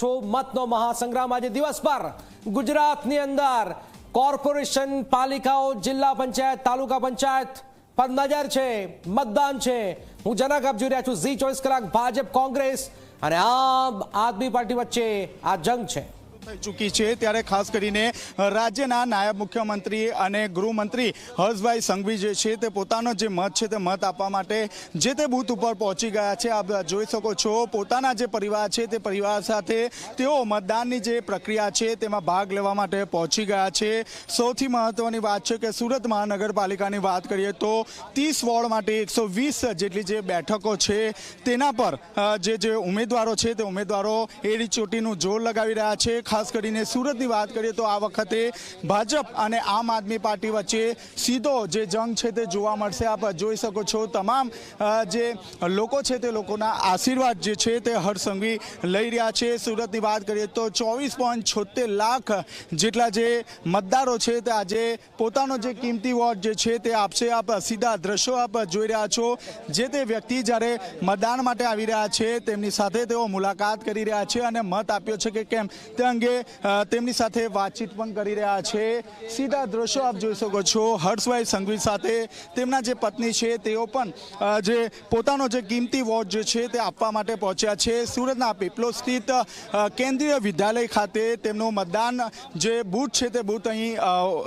છો મતનો મહાસંગ્રામ આજે દિવસ પર ગુજરાતની અંદર કોર્પોરેશન પાલિકાઓ જિલ્લા પંચાયત તાલુકા પંચાયત પર નજર છે મતદાન છે હું જનક આપ જોઈ રહ્યા છું ઝી 24 કલાક ભાજપ કોંગ્રેસ અને આમ આદમી પાર્ટી વચ્ચે આ જંગ છે થઈ ચૂકી છે ત્યારે ખાસ કરીને રાજ્યના નાયબ મુખ્યમંત્રી અને ગૃહમંત્રી હર્ષભાઈ સંઘવી જે છે તે પોતાનો જે મત છે તે મત આપવા માટે જે તે બૂથ ઉપર પહોંચી ગયા છે આપ જોઈ શકો છો પોતાના જે પરિવાર છે તે પરિવાર સાથે તેઓ મતદાનની જે પ્રક્રિયા છે તેમાં ભાગ લેવા માટે પહોંચી ગયા છે સૌથી મહત્વની વાત છે કે સુરત મહાનગરપાલિકાની વાત કરીએ તો 30 વોર્ડ માટે 120 જેટલી જે બેઠકો છે તેના પર જે ઉમેદવારો છે તે ઉમેદવારો એડી ચોટીનું જોર લગાવી રહ્યા છે ખાસ કરીને સુરતની વાત કરીએ તો આ વખતે ભાજપ અને આમ આદમી પાર્ટી વચ્ચે સીધો જે જંગ છે તે જોવા મળશે આપ જોઈ શકો છો તમામ જે લોકો છે તે લોકોના આશીર્વાદ જે છે તે હર્ષ સંઘવી લઈ રહ્યા છે સુરતની વાત કરીએ તો 24.76 લાખ જેટલા જે મતદારો છે તે આજે પોતાનો જે કિંમતી વોટ જે છે તે આપશે આપ સીધા દ્રશ્યો આપ જોઈ રહ્યા છો જે તે વ્યક્તિ જ્યારે મતદાન માટે આવી રહ્યા છે તેમની સાથે તેઓ મુલાકાત કરી રહ્યા છે અને મત આપ્યો છે કે કેમ તે અંગે તેમની સાથે વાતચીત પણ કરી રહ્યા છે સીધા દ્રશ્યો આપ જોઈ શકો છો હર્ષભાઈ સંઘવી સાથે તેમના જે પત્ની છે તેઓ પણ જે પોતાનો જે કિંમતી વોટ જે છે તે આપવા માટે પહોંચ્યા છે સુરતના પીપલોદ સ્થિત કેન્દ્રીય વિદ્યાલય ખાતે તેમનું મતદાન જે બૂથ છે તે બૂથ અહીં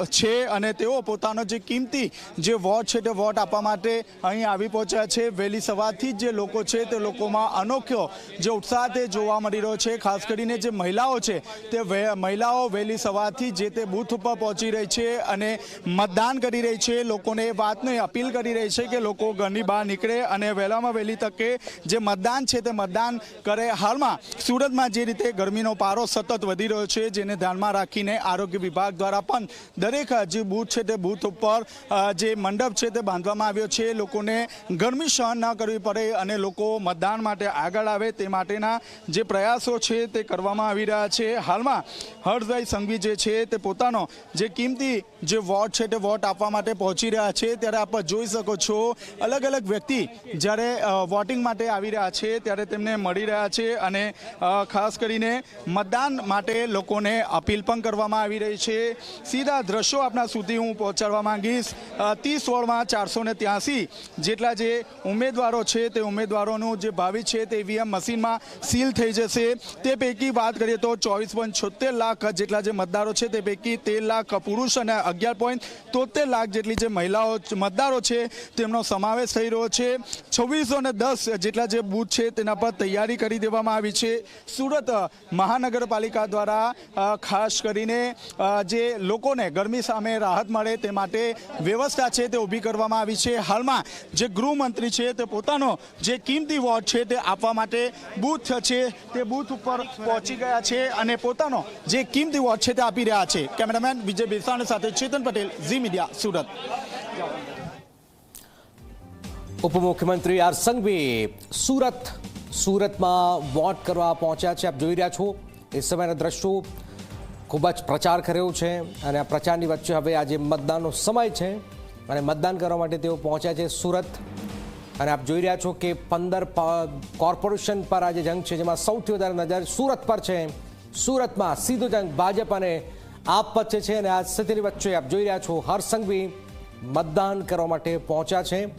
છે અને તેઓ પોતાનો જે કિંમતી જે વોટ છે તે વોટ આપવા માટે અહીં આવી પહોંચ્યા છે વહેલી સવારથી જે લોકો છે તે લોકોમાં અનોખ્યો જે ઉત્સાહ તે જોવા મળી રહ્યો છે ખાસ કરીને જે મહિલાઓ છે તે મહિલાઓ વહેલી સવારથી જે તે બૂથ ઉપર પહોંચી રહી છે અને મતદાન કરી રહી છે લોકોને એ વાતની અપીલ કરી રહી છે કે લોકો ઘરની બહાર નીકળે અને વહેલામાં વહેલી તકે જે મતદાન છે તે મતદાન કરે હાલમાં સુરતમાં જે રીતે ગરમીનો પારો સતત વધી રહ્યો છે જેને ધ્યાનમાં રાખીને આરોગ્ય વિભાગ દ્વારા પણ દરેક જે બૂથ છે તે બૂથ ઉપર જે મંડપ છે તે બાંધવામાં આવ્યો છે લોકોને ગરમી સહન ન કરવી પડે અને લોકો મતદાન માટે આગળ આવે તે માટેના જે પ્રયાસો છે તે કરવામાં આવી રહ્યા છે હાલમાં હર્ષભાઈ સંઘવી જે છે તે પોતાનો જે કિંમતી જે વોટ છે તે વોટ આપવા માટે પહોંચી રહ્યા છે ત્યારે આપ જોઈ શકો છો અલગ અલગ વ્યક્તિ જ્યારે વોટિંગ માટે આવી રહ્યા છે ત્યારે તેમને મળી રહ્યા છે અને ખાસ કરીને મતદાન માટે લોકોને અપીલ પણ કરવામાં આવી રહી છે સીધા દ્રશ્યો આપણા સુધી હું પહોંચાડવા માંગીશ 30 વોર્ડમાં 483 જેટલા જે ઉમેદવારો છે તે ઉમેદવારોનું જે ભાવિ છે તે ઈવીએમ મશીનમાં સીલ થઈ જશે તે પૈકી વાત કરીએ તો 24.76 લાખ જેટલા જે મતદારો છે તે પૈકી 13 લાખ પુરુષ અને 11.73 લાખ જેટલી જે મહિલાઓ મતદારો છે તેમનો સમાવેશ થઈ રહ્યો છે 2610 જેટલા જે બૂથ છે તેના પર તૈયારી કરી દેવામાં આવી છે સુરત મહાનગરપાલિકા દ્વારા ખાસ કરીને જે લોકોને ગરમી સામે રાહત મળે તે માટે વ્યવસ્થા છે તે ઊભી કરવામાં આવી છે હાલમાં જે ગૃહમંત્રી છે તે પોતાનો જે કિંમતી વોટ છે તે આપવા માટે બૂથ છે તે બૂથ ઉપર પહોંચી ગયા છે અને પોતાનો જે કિંમતી વોટ છે તે આપી રહ્યા છે કેમેરામેન વિજય બેસાણ સાથે ચેતન પટેલ ઝી મીડિયા સુરત ઉપમુખ્યમંત્રી હર્ષ સંઘવી સુરતમાં વોટ કરવા પહોંચ્યા છે આપ જોઈ રહ્યા છો એ સમયના દ્રશ્યો ખૂબ જ પ્રચાર કર્યો છે અને આ પ્રચારની વચ્ચે હવે આજે મતદાનનો સમય છે અને મતદાન કરવા માટે તેઓ પહોંચ્યા છે સુરત અને આપ જોઈ રહ્યા છો કે 15 કોર્પોરેશન પર આજે જંગ છે જેમાં સૌથી વધારે નજર સુરત પર છે સુરતમાં સીધો જંગ ભાજપ અને આપ વચ્ચે છે અને આ સ્થિતિની વચ્ચે આપ જોઈ રહ્યા છો હર્ષ સંઘવી મતદાન કરવા માટે પહોંચ્યા છે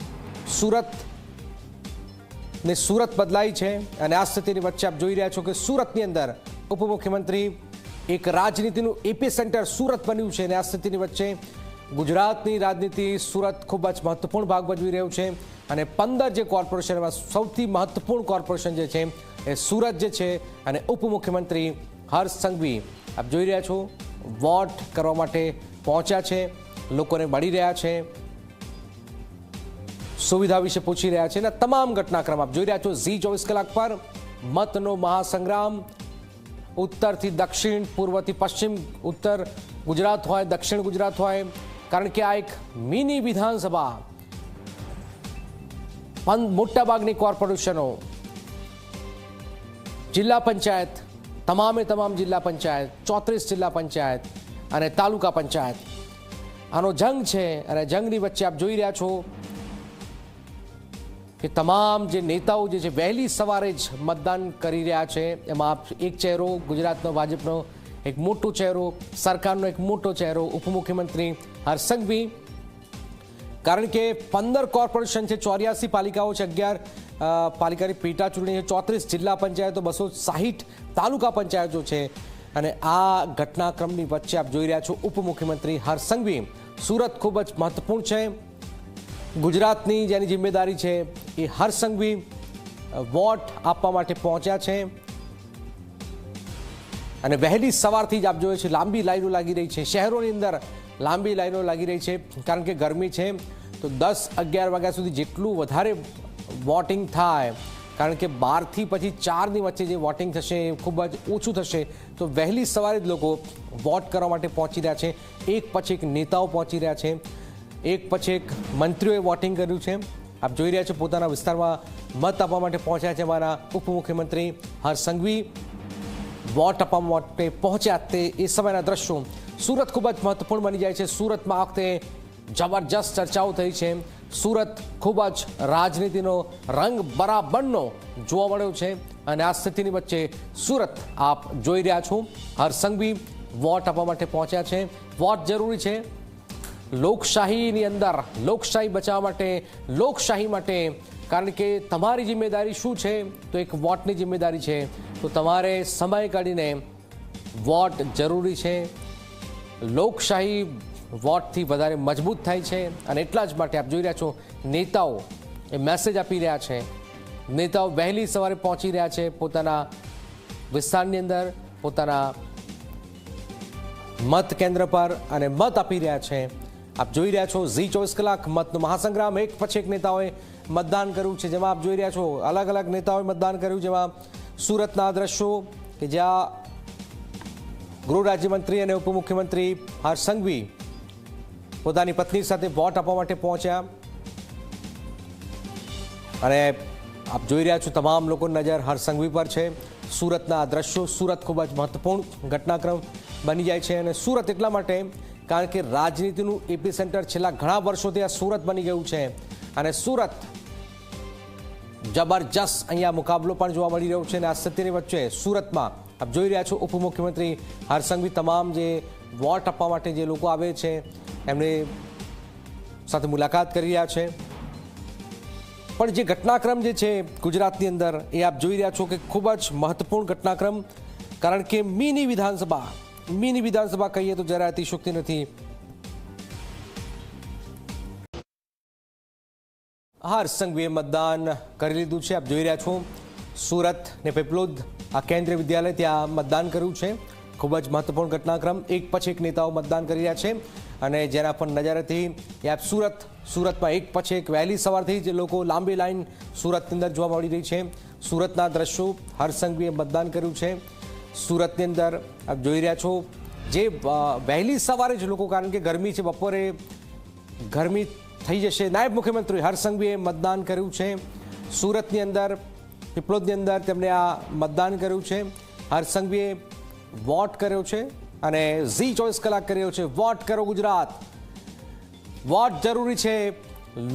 સુરત બદલાઈ છે અને આ સ્થિતિની વચ્ચે આપ જોઈ રહ્યા છો કે સુરતની અંદર ઉપમુખ્યમંત્રી એક રાજનીતિનું એપી સેન્ટર સુરત બન્યું છે અને આ સ્થિતિની વચ્ચે ગુજરાતની રાજનીતિ સુરત ખૂબ જ મહત્વપૂર્ણ ભાગ ભજવી રહ્યું છે અને 15 જે કોર્પોરેશનમાં સૌથી મહત્વપૂર્ણ કોર્પોરેશન જે છે એ સુરત જે છે અને ઉપમુખ્યમંત્રી હર્ષ સંઘવી આપ જોઈ રહ્યા છો વોટ કરવા માટે પહોંચ્યા છે લોકોને મળી રહ્યા છે સુવિધા વિશે પૂછી રહ્યા છે અને તમામ ઘટનાક્રમ આપ જોઈ રહ્યા છો ઝી 24 કલાક પર મતનો મહાસંગ્રામ ઉત્તરથી દક્ષિણ પૂર્વથી પશ્ચિમ ઉત્તર ગુજરાત હોય દક્ષિણ ગુજરાત હોય કારણ કે આ એક મિની વિધાનસભા મોટાભાગની કોર્પોરેશનો જિલ્લા પંચાયત તમામે તમામ જિલ્લા પંચાયત 34 જિલ્લા પંચાયત અને તાલુકા પંચાયત આનો જંગ છે અને જંગની વચ્ચે આપ જોઈ રહ્યા છો કે તમામ જે નેતાઓ જે છે વહેલી સવારે જ મતદાન કરી રહ્યા છે. એમાં એક ચહેરો ગુજરાતનો ભાજપનો એક મોટો ચહેરો, સરકારનો એક મોટો ચહેરો ઉપમુખ્યમંત્રી હર્ષ સંઘવી. કારણ કે 15 કોર્પોરેશન છે, 84 પાલિકાઓ છે, 11 પાલિકાની પેટા ચૂંટણી છે, 34 જિલ્લા પંચાયતો, 260 તાલુકા પંચાયતો છે. અને આ ઘટનાક્રમની વચ્ચે આપ જોઈ રહ્યા છો ઉપમુખ્યમંત્રી હર્ષ સંઘવી. સુરત ખૂબ જ મહત્વપૂર્ણ છે. ગુજરાતની જેની જિમ્મેદારી છે એ હર્ષ સંઘવી વોટ આપવા માટે પહોંચ્યા છે. અને વહેલી સવારથી જ આપ જોઈએ છે લાંબી લાઈનો લાગી રહી છે. શહેરોની અંદર લાંબી લાઈનો લાગી રહી છે. કારણ કે ગરમી છે તો 10-11 વાગ્યા સુધી જેટલું વધારે વોટિંગ થાય, કારણ કે 12થી પછી 4ની વચ્ચે જે વોટિંગ થશે એ ખૂબ જ ઓછું થશે. તો વહેલી સવારે જ લોકો વોટ કરવા માટે પહોંચી રહ્યા છે. એક પછી એક નેતાઓ પહોંચી રહ્યા છે, એક પછી એક મંત્રીઓએ વોટિંગ કર્યું છે. આપ જોઈ રહ્યા છો પોતાના વિસ્તારમાં મત આપવા માટે પહોંચ્યા છે અમારા ઉપમુખ્યમંત્રી હર્ષ સંઘવી. વોટ આપવા માટે પહોંચ્યા તે એ સમયના દ્રશ્યો. સુરત ખૂબ જ મહત્વપૂર્ણ બની જાય છે. સુરતમાં આ વખતે જબરજસ્ત ચર્ચાઓ થઈ છે. સુરત ખૂબ જ રાજનીતિનો રંગ બરાબરનો જોવા મળ્યો છે. અને આ સ્થિતિની વચ્ચે સુરત આપ જોઈ રહ્યા છો હર્ષ સંઘવી વોટ આપવા માટે પહોંચ્યા છે. વોટ જરૂરી છે લોકશાહીની અંદર, લોકશાહી બચાવવા માટે, લોકશાહી માટે. કારણ કે તમારી જિમ્મેદારી શું છે તો એક વોટની જિમ્મેદારી છે. તો તમારે સમય કાઢીને વોટ જરૂરી છે. લોકશાહી વોટથી વધારે મજબૂત થાય છે. અને એટલા જ માટે આપ જોઈ રહ્યા છો નેતાઓ એ મેસેજ આપી રહ્યા છે. નેતાઓ વહેલી સવારે પહોંચી રહ્યા છે પોતાના વિસ્તારની અંદર, પોતાના મત કેન્દ્ર પર અને મત આપી રહ્યા છે. આપ જોઈ રહ્યા છો ઝી 24 કલાક મતનો મહાસંગ્રામ. એક પછી એક નેતાઓએ મતદાન કર્યું છે. જેમાં આપ જોઈ રહ્યા છો અલગ અલગ નેતાઓએ મતદાન કર્યું. જેમાં સુરતના દ્રશ્યો કે જ્યાં ગૃહ રાજ્યમંત્રી અને ઉપમુખ્યમંત્રી હર્ષ સંઘવી પોતાની પત્ની સાથે વોટ આપવા માટે પહોંચ્યા. અને આપ જોઈ રહ્યા છો તમામ લોકોની નજર હર્ષ સંઘવી પર છે. સુરતના દ્રશ્યો. સુરત ખૂબ જ મહત્વપૂર્ણ ઘટનાક્રમ બની જાય છે. અને સુરત એટલા માટે કારણ કે રાજનીતિનું એપી સેન્ટર છેલ્લા ઘણા વર્ષોથી આ સુરત બની ગયું છે. અને સુરત જબરજસ્ત અહીંયા મુકાબલો પણ જોવા મળી રહ્યો છે. અને આ સ્થિતિની વચ્ચે સુરતમાં આપ જોઈ રહ્યા છો ઉપમુખ્યમંત્રી હર્ષ સંઘવી તમામ જે વોટ આપવા માટે જે લોકો આવે છે એમની સાથે મુલાકાત કરી રહ્યા છે. પણ જે ઘટનાક્રમ જે છે ગુજરાતની અંદર એ આપ જોઈ રહ્યા છો કે ખૂબ જ મહત્વપૂર્ણ ઘટનાક્રમ. કારણ કે મિની વિધાનસભા કહીએ તો જરા અતિશયોક્તિ નથી. હર્ષ સંઘવીએ મતદાન કરી લીધું છે. આપ જોઈ રહ્યા છો સુરત ને પીપલોદ આ કેન્દ્રીય વિદ્યાલય ત્યાં મતદાન કર્યું છે. ખૂબ જ મહત્વપૂર્ણ ઘટનાક્રમ. એક પછી એક નેતાઓ મતદાન કરી રહ્યા છે. અને જેના પર નજર હતી એ આપ સુરતમાં એક પછી એક વહેલી સવારથી જ લોકો લાંબી લાઈન સુરતની અંદર જોવા મળી રહી છે. સુરતના દ્રશ્યો. હર્ષ સંઘવીએ મતદાન કર્યું છે. સુરતની અંદર આપ જોઈ રહ્યા છો જે વહેલી સવારે જ લોકો, કારણ કે ગરમી છે, બપોરે ગરમી થઈ જશે. નાયબ મુખ્યમંત્રી હર્ષ સંઘવીએ મતદાન કર્યું છે. સુરતની અંદર પીપલોદની અંદર તેમણે આ મતદાન કર્યું છે. હર્ષ સંઘવીએ વોટ કર્યો છે. અને ઝી 24 કલાક કર્યો છે વોટ કરો ગુજરાત. વોટ જરૂરી છે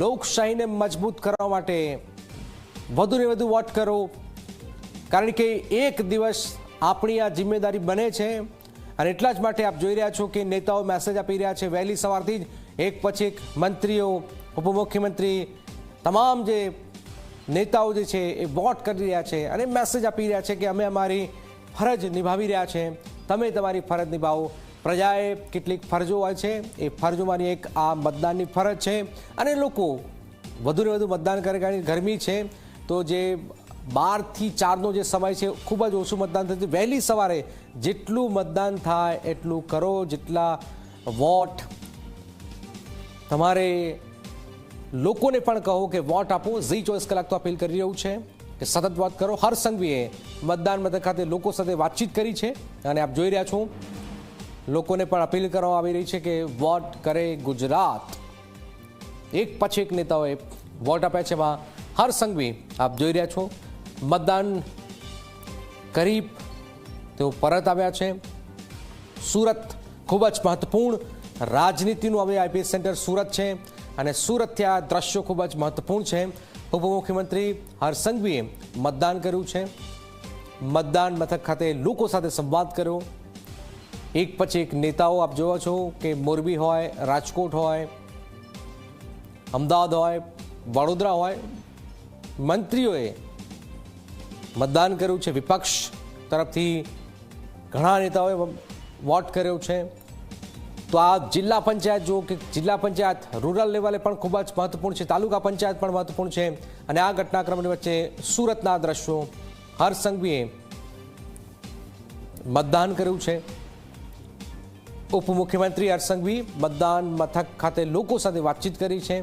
લોકશાહીને મજબૂત કરવા માટે. વધુને વધુ વોટ કરો. કારણ કે એક દિવસ આપણી આ જિમ્મેદારી બને છે. અને એટલા જ માટે આપ જોઈ રહ્યા છો કે નેતાઓ મેસેજ આપી રહ્યા છે વહેલી સવારથી જ. એક પછી એક મંત્રીઓ, ઉપમુખ્યમંત્રી, તમામ જે નેતાઓ જે છે એ વોટ કરી રહ્યા છે અને મેસેજ આપી રહ્યા છે કે અમે અમારી ફરજ નિભાવી રહ્યા છે. તમે તમારી ફરજ નિભાવો. પ્રજાએ કેટલીક ફરજો હોય છે, એ ફરજોમાંની એક આ મતદાનની ફરજ છે. અને લોકો વધુને વધુ મતદાન કરે. કારણ કે ગરમી છે તો જે 12થી 4નો જે સમય છે ખૂબ જ ઓછું મતદાન થતું. વહેલી સવારે જેટલું મતદાન થાય એટલું કરો. જેટલા વોટ તમારે લોકોને પણ કહો કે વોટ આપો. ઝી 24 કલાક તો અપીલ કરી રહ્યું છે કે સતત વોટ કરો. હર્ષ સંઘવીએ મતદાન મથક ખાતે લોકો સાથે વાતચીત કરી છે. અને આપ જોઈ રહ્યા છો લોકોને પણ અપીલ કરવામાં આવી રહી છે કે વોટ કરે ગુજરાત. એક પછી એક નેતાઓએ વોટ આપ્યા છે. એમાં હર્ષ સંઘવી આપ જોઈ રહ્યા છો મતદાન કરી તેઓ પરત આવ્યા છે. સુરત ખૂબ જ મહત્વપૂર્ણ રાજનીતિનું હવે આઈપીએસ સેન્ટર સુરત છે. અને સુરતથી આ દ્રશ્યો ખૂબ જ મહત્વપૂર્ણ છે. ઉપમુખ્યમંત્રી હર્ષ સંઘવીએ મતદાન કર્યું છે. મતદાન મથક ખાતે લોકો સાથે સંવાદ કર્યો. એક પછી એક નેતાઓ આપ જોવો છો કે મોરબી હોય, રાજકોટ હોય, અમદાવાદ હોય, વડોદરા હોય, મંત્રીઓએ મતદાન કર્યું છે. વિપક્ષ તરફથી ઘણા નેતાઓએ વોટ કર્યો છે. તો આ જિલ્લા પંચાયત જો કે જિલ્લા પંચાયત રૂરલ લેવલે પણ ખૂબ જ મહત્વપૂર્ણ છે, તાલુકા પંચાયત પણ મહત્વપૂર્ણ છે. અને આ ઘટનાક્રમની વચ્ચે સુરતના દ્રશ્યો, હર્ષ સંઘવીએ મતદાન કર્યું છે. ઉપમુખ્યમંત્રી હર્ષ સંઘવી મતદાન મથક ખાતે લોકો સાથે વાતચીત કરી છે,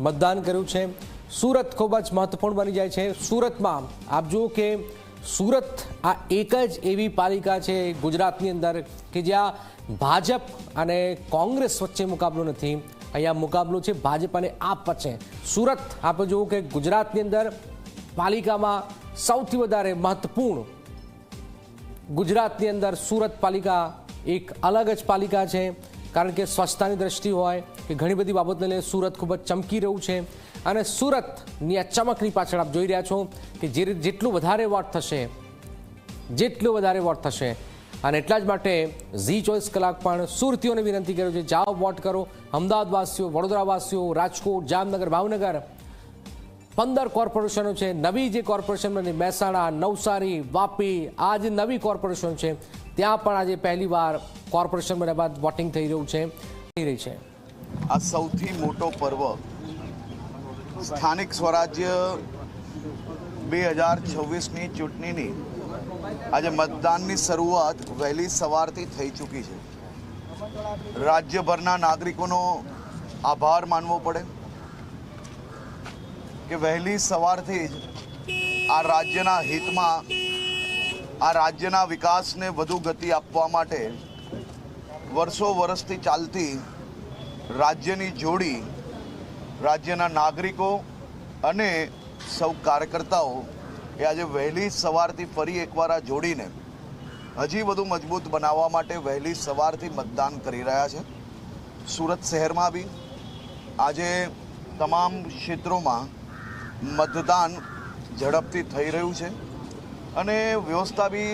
મતદાન કર્યું છે. સુરત ખૂબ જ મહત્વપૂર્ણ બની જાય છે. સુરતમાં આપ જુઓ કે સુરત આ એક જ એવી પાલિકા છે ગુજરાતની અંદર કે જ્યાં ભાજપ અને કોંગ્રેસ વચ્ચે મુકાબલો નથી. અહીંયા મુકાબલો છે ભાજપ અને આપ વચ્ચે. સુરત આપણે જુઓ કે ગુજરાતની અંદર પાલિકામાં સૌથી વધારે મહત્વપૂર્ણ, ગુજરાતની અંદર સુરત પાલિકા એક અલગ જ પાલિકા છે. કારણ કે સ્વચ્છતાની દ્રષ્ટિ હોય કે ઘણી બધી બાબતને લઈને સુરત ખૂબ જ ચમકી રહ્યું છે. અને સુરતની આ ચમકની પાછળ આપ જોઈ રહ્યા છો કે જેટલું વધારે વોટ થશે, જેટલું વધારે વોટ થશે, અને એટલા જ માટે ઝી 24 કલાક પણ સુરતીઓને વિનંતી કર્યું છે, જાઓ વોટ કરો. અમદાવાદવાસીઓ, વડોદરાવાસીઓ, રાજકોટ, જામનગર, ભાવનગર 15 કોર્પોરેશનો છે. નવી જે કોર્પોરેશન બની મહેસાણા, નવસારી, વાપી, આ જે નવી કોર્પોરેશન છે ત્યાં પણ આજે પહેલીવાર કોર્પોરેશન બન્યા બાદ વોટિંગ થઈ રહ્યું છે, થઈ રહી છે. આ સૌથી મોટો પર્વ સ્થાનિક સ્વરાજ્ય 2026ની ચૂંટણીની આજે મતદાનની શરૂઆત વહેલી સવારથી થઈ ચૂકી છે. રાજ્યભરના નાગરિકોનો આભાર માનવો પડે કે વહેલી સવારથી જ આ રાજ્યના હિતમાં, આ રાજ્યના વિકાસને વધુ ગતિ આપવા માટે વર્ષો વર્ષથી ચાલતી રાજ્યની જોડી, રાજ્યના નાગરિકો અને સૌ કાર્યકર્તાઓ એ આજે વહેલી સવારથી ફરી એકવાર આ જોડીને હજી વધુ મજબૂત બનાવવા માટે વહેલી સવારથી મતદાન કરી રહ્યા છે. સુરત શહેરમાં બી આજે તમામ ક્ષેત્રોમાં મતદાન ઝડપથી થઈ રહ્યું છે. અને વ્યવસ્થા બી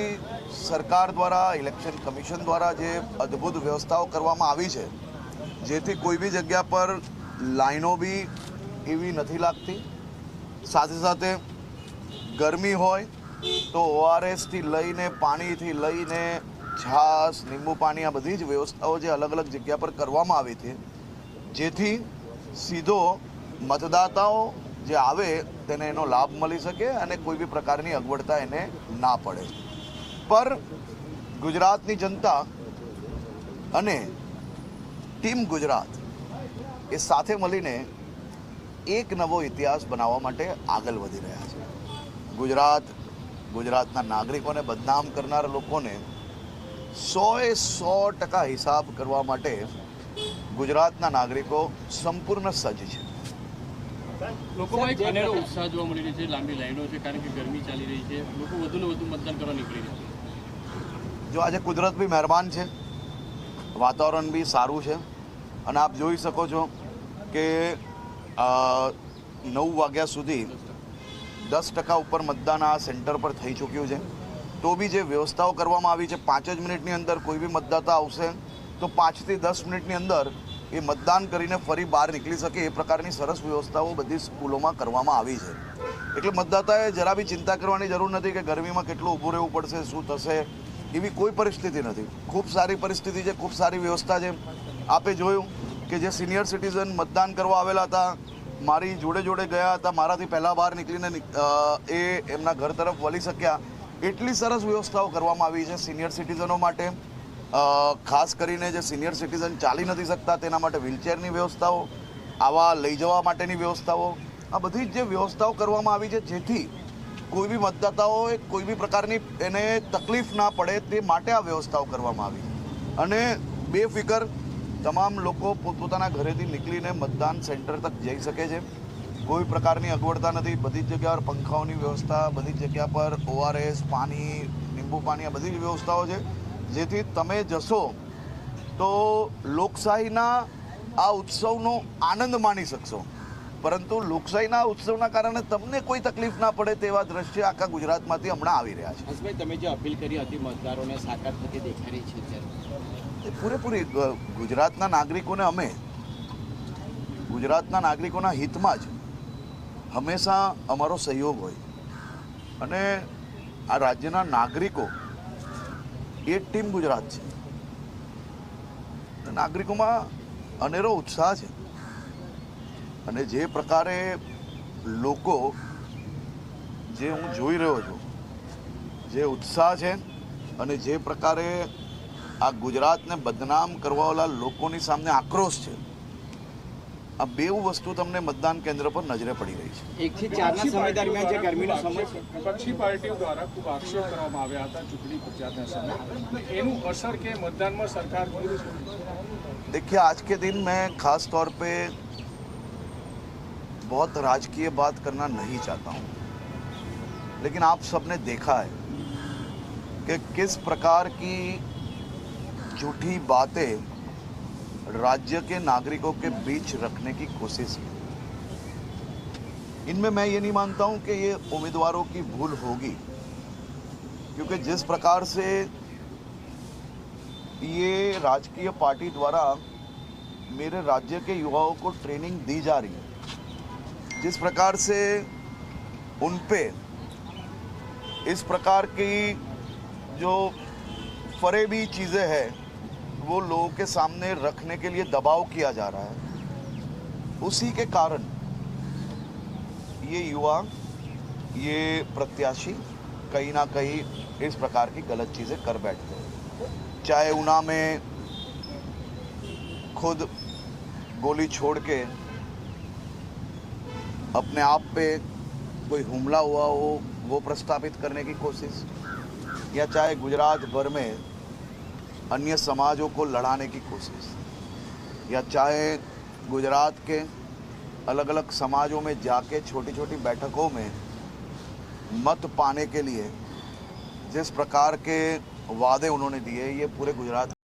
સરકાર દ્વારા, ઇલેક્શન કમિશન દ્વારા જે અદ્ભુત વ્યવસ્થાઓ કરવામાં આવી છે, જેથી કોઈ બી જગ્યા પર લાઈનો બી એવી નથી લાગતી. સાથે સાથે ગરમી હોય તો ORSથી લઈને, પાણીથી લઈને, છાશ, લીંબુ પાણી, આ બધી જ વ્યવસ્થાઓ જે અલગ અલગ જગ્યા પર કરવામાં આવી છે, જેથી સીધો મતદાતાઓ જે આવે તેને એનો લાભ મળી શકે અને કોઈ બી પ્રકારની અગવડતા એને ના પડે. પર ગુજરાતની જનતા અને ટીમ ગુજરાત એ સાથે મળીને એક નવો ઇતિહાસ બનાવવા માટે આગળ વધી રહ્યા છે. ગુજરાતના નાગરિકોને બદનામ કરનાર લોકોને 100% હિસાબ કરવા માટે ગુજરાતના નાગરિકો સંપૂર્ણ સજ્જ છે. લોકોમાં એક અનેરો ઉત્સાહ જોવા મળી રહ્યો છે. લાંબી લાઈનો છે કારણ કે ગરમી ચાલી રહી છે. લોકો વધુને વધુ મતદાન કરવા નીકળી રહ્યા છે. જો આજે કુદરત બી મહેરબાન છે, વાતાવરણ બી સારું છે. અને આપ જોઈ શકો છો કે 9 વાગ્યા સુધી 10% ઉપર મતદાન આ સેન્ટર પર થઈ ચૂક્યું છે. તો બી જે વ્યવસ્થાઓ કરવામાં આવી છે, 5 જ મિનિટની અંદર કોઈ બી મતદાતા આવશે તો 5 થી 10 મિનિટની અંદર એ મતદાન કરીને ફરી બહાર નીકળી શકે એ પ્રકારની સરસ વ્યવસ્થાઓ બધી સ્કૂલોમાં કરવામાં આવી છે. એટલે મતદાતાએ જરા બી ચિંતા કરવાની જરૂર નથી કે ગરમીમાં કેટલું ઊભું રહેવું પડશે, શું થશે, એવી કોઈ પરિસ્થિતિ નથી. ખૂબ સારી પરિસ્થિતિ છે, ખૂબ સારી વ્યવસ્થા છે. આપે જોયું કે જે સિનિયર સિટીઝન મતદાન કરવા આવેલા હતા, મારી જોડે જોડે ગયા હતા, મારાથી પહેલાં બહાર નીકળીને એ એમના ઘર તરફ વળી શક્યા. એટલી સરસ વ્યવસ્થાઓ કરવામાં આવી છે સિનિયર સિટીઝનો માટે. ખાસ કરીને જે સિનિયર સિટીઝન ચાલી નથી શકતા તેના માટે વ્હીલચેરની વ્યવસ્થાઓ, આવા લઈ જવા માટેની વ્યવસ્થાઓ, આ બધી જ જે વ્યવસ્થાઓ કરવામાં આવી છે જેથી કોઈ બી મતદાતાઓએ કોઈ બી પ્રકારની એને તકલીફ ના પડે તે માટે આ વ્યવસ્થાઓ કરવામાં આવી. અને બેફિકર તમામ લોકો પોતપોતાના ઘરેથી નીકળીને મતદાન સેન્ટર તક જઈ શકે છે. કોઈ પ્રકારની અગવડતા નથી. બધી જ જગ્યા પર પંખાઓની વ્યવસ્થા, બધી જ જગ્યા પર ORS, પાણી, લીંબુ પાણી, આ બધી જ વ્યવસ્થાઓ છે જેથી તમે જશો તો લોકશાહીના આ ઉત્સવનો આનંદ માણી શકશો. પરંતુ લોકશાહીના ઉત્સવના કારણે તમને કોઈ તકલીફ ના પડે તેવા દ્રશ્ય આખા ગુજરાતમાંથી હમણાં આવી રહ્યા છે. હર્ષભાઈ, તમે જે અપીલ કરી હતી મતદારોને સાકાર થતી દેખાઈ રહી છે ત્યારે એ પૂરેપૂરી ગુજરાતના નાગરિકોને અમે ગુજરાતના નાગરિકોના હિતમાં જ હંમેશા અમારો સહયોગ હોય અને આ રાજ્યના નાગરિકો એ ટીમ ગુજરાત છે. નાગરિકોમાં અનેરો ઉત્સાહ છે અને જે પ્રકારે લોકો જે હું જોઈ રહ્યો છું જે ઉત્સાહ છે અને જે પ્રકારે આ ગુજરાતને બદનામ કરવાવાળા લોકોની સામે આક્રોશ છે, આ બેઉ વસ્તુ તમને મતદાન કેન્દ્ર પર નજરે પડી રહી છે. 1 થી 4 ના સમય દરમિયાન જે ગરમીનો સમય છે, વિપક્ષી પાર્ટીઓ દ્વારા ખૂબ આક્ષેપ કરવામાં આવ્યા હતા ચૂંટણી પ્રચારના સમયે, એનું અસર કે मतदान सरकार की? देखिए, आज के दिन मैं खास तौर पे बहुत राजकीय बात करना नहीं चाहता हूँ, लेकिन आप सबने देखा है कि किस प्रकार की झूठी बातें राज्य के नागरिकों के बीच रखने की कोशिश की. इनमें मैं ये नहीं मानता हूँ कि ये उम्मीदवारों की भूल होगी, क्योंकि जिस प्रकार से ये राजकीय पार्टी द्वारा मेरे राज्य के युवाओं को ट्रेनिंग दी जा रही है, जिस प्रकार से उन पे इस प्रकार की जो फरेबी चीज़ें हैं वो लोगों के सामने रखने के लिए दबाव किया जा रहा है, उसी के कारण ये युवा, ये प्रत्याशी कहीं ना कहीं इस प्रकार की गलत चीज़ें कर बैठते हैं. चाहे ऊना में खुद गोली छोड़ के अपने आप पे कोई हुमला हुआ हो वो प्रस्तावित करने की कोशिश, या चाहे गुजरात भर में अन्य समाजों को लड़ाने की कोशिश, या चाहे गुजरात के अलग अलग समाजों में जाके छोटी छोटी बैठकों में मत पाने के लिए जिस प्रकार के वादे उन्होंने दिए, ये पूरे गुजरात